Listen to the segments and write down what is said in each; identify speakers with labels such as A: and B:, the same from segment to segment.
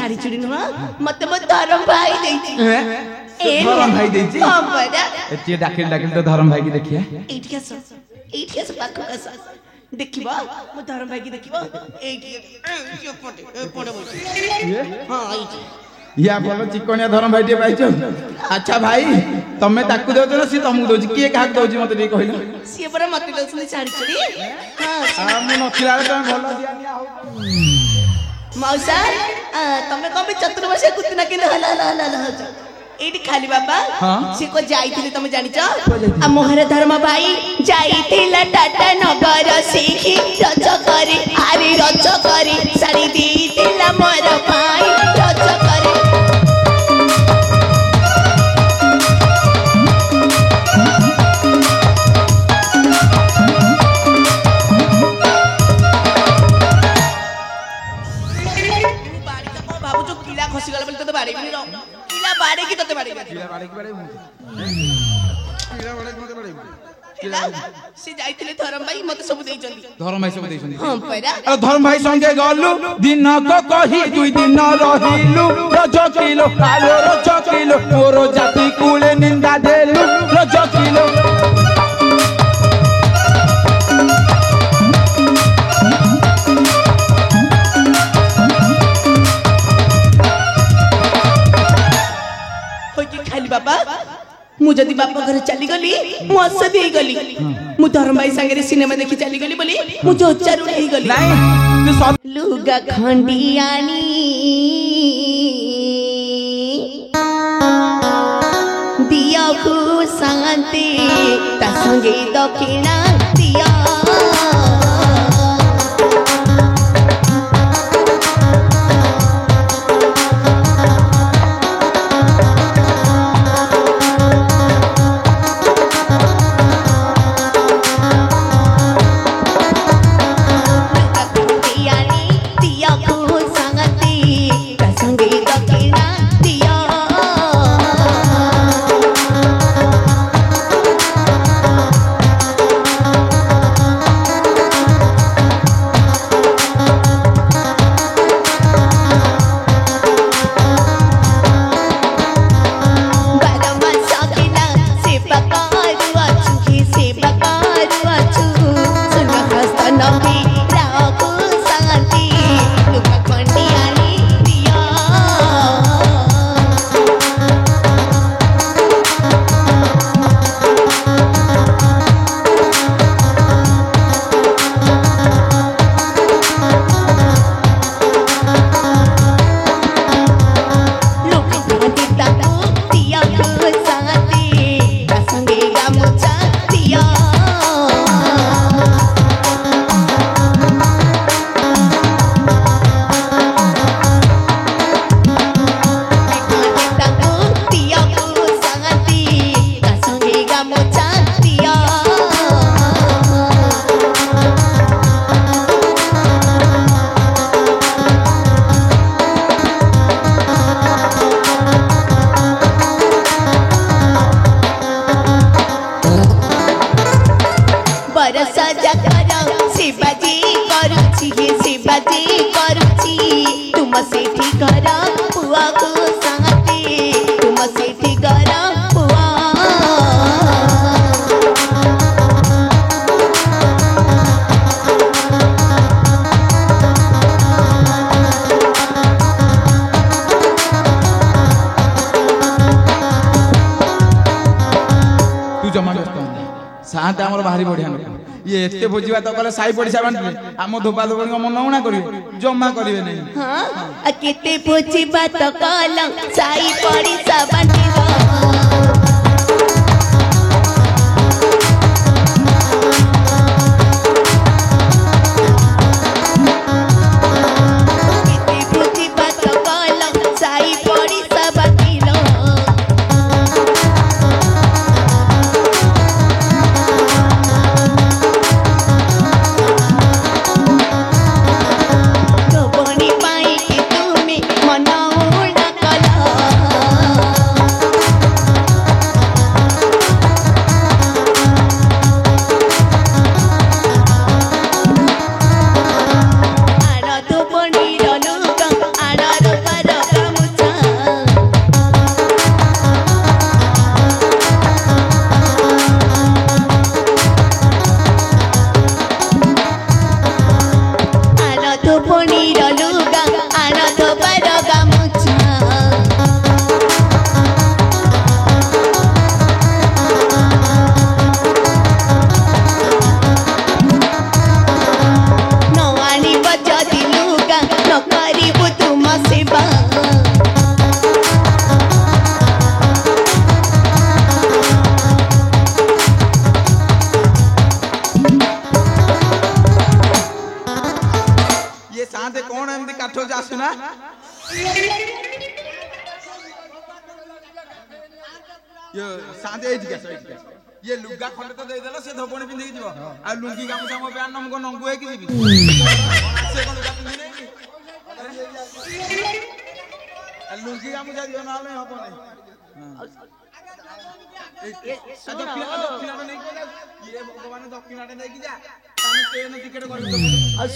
A: साड़ी चूड़ी नुह मते मो धरम भाई देछि
B: धरम भाई देछि
A: हां बड़ा
B: एटी डाकिल डाकिल तो धरम भाई की देखिए
A: एठी आस पाखो आस देखिबा मो धरम भाई की देखिबा एठी पड़े हां एठी
B: या बोलो चिकनिया धरम भाई टे पाइछो अच्छा भाई तमे ताकू देउछ ना सी तमु दोछि के काक दोछि मते टे कहिलो
A: सी परा मते दोछि साड़ी चूड़ी
B: हां मु नथिला तमे भलो दिया निया हो
A: मौसा तमे कम चतुर्मास कुतिना के हला हला हला एठी खाली बाबा से को जाईथिले तमे जानि छ आ मोहर धर्म भाई जाईथिला टाटा नगर सीखी रज करे आरे रज करे साड़ी देथिला मोर भाई रज करे बाबू जो किला खसी गला बोल तो बाड़े बिनी रो किला बाड़े की तते बाड़े
B: किला बाड़े की बाड़े मते बाड़े
A: किला से जाईथिले धरम भाई मते सब देई चंदी
B: धरम भाई सब देइछन
A: हां पैरा
B: अरे धरम भाई संगे गलु दिन को कही दुई दिन रहिलु रज किलो कालो रज किलो मोर जाति कुले निंदा देलु रज किलो
A: खाली बाबा मु जदी बापा घर चली गली मु हस दे गली मु धर्म भाई संगे सिनेमा देखि चली गली बोली मु जोचार उड़ी गली
B: नहीं तू सब
A: लुगा खंडियानी दिया को शांति ता संगे दक्षिणा दिया
B: सात आमर भारी बढ़िया ये एते भोजी बात कले साई पड़िसा बांटले आम धोबा धोबा मन उणा करिवे जमा करिवे नहीं
A: हां आ केते भोजी बात कल साई पड़िसा बांटिलो
B: ये सादे एदिके ये लुगा खंड तो दे देलो से धोबणी पिंदी जीवो आ लुंगी गामुसा मो प्यान नमको नंगु हे कि जीवी से कोन लुगा पिंदी नै आ लुंगी गामुसा दियो नाले हबो नै ये दक्षिणा नै को ये भगवान दक्षिणा नै कि जा तानी ट्रेन टिकट कर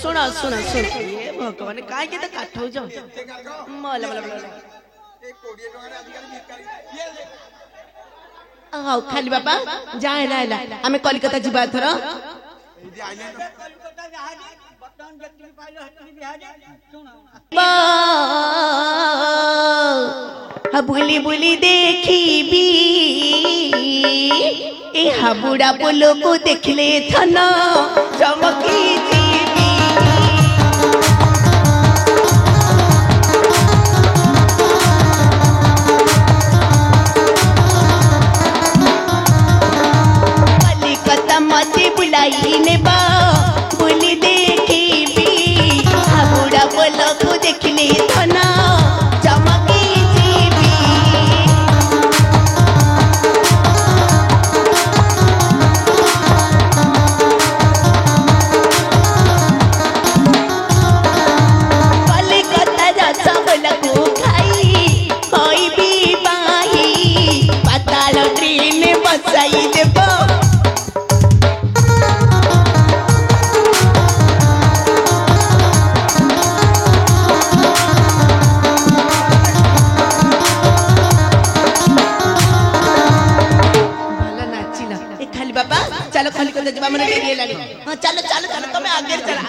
A: सुना सुना सुन ये भगवान काय के त काठौ जा मल मल मल
B: एक 20 टका अधिकारी भिकारी ये
A: आओ खाली बाबा जाए लाला हमें कलकत्ता जीवा थर बुली बुली देखी ए हाबुड़ा बोलो को देखले थना चमकी जीवी मते बुलाई ने बा बुली देखी भी हाबुड़ा बोलो को देखले थना चमकी जीवी कलकत्ता रसा बोला को खाई कोई भी बाही पाताल ट्रेन बसाई देबो चलो खाली कर जबा मने डेरी लानी हां चलो चलो चलो तुम आगे चलो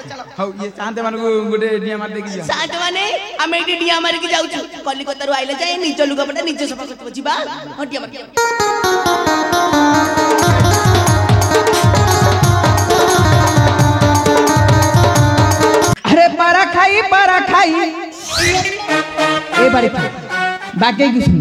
A: चलो
B: हाउ ये शांत मान को गुडे डिया मार देखि जा
A: शांत माने हम एडी डिया मार के जाउ छु कलिकत्ता रु आइले जाय निज लुगा पटा निज सफा करत जिबा हटिया मार
B: अरे पारा खाई ए बारी बाकी की सुन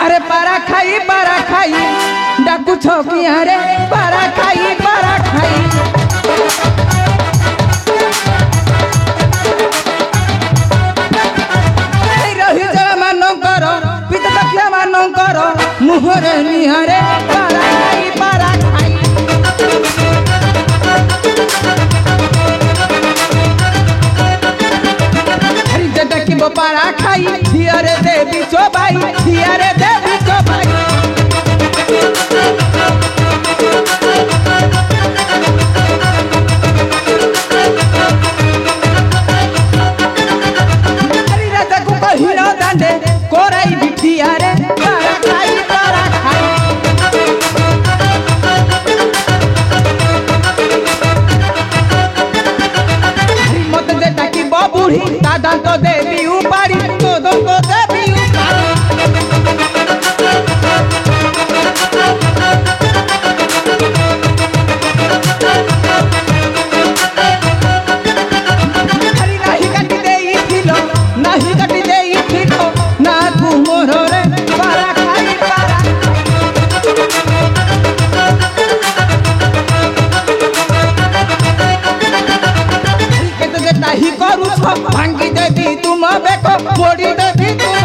B: अरे पारा खाई डाकू छकिया रे पारा खाई रही जरा मानकर पिता दक्षिया मानकर मुहरे निहारे पारा खाई हरि जटा की वो पारा खाई दिया रे देवी चोबाई हरि राजा को कहिनो दांडे कोराई बिटिया रे पारा खाई हरि मत जेटा की बबुढ़ी दादा तो देवी उपाड़ी तो दो को देवी भांगी देवी तुम बेको मोड़ी देवी तुम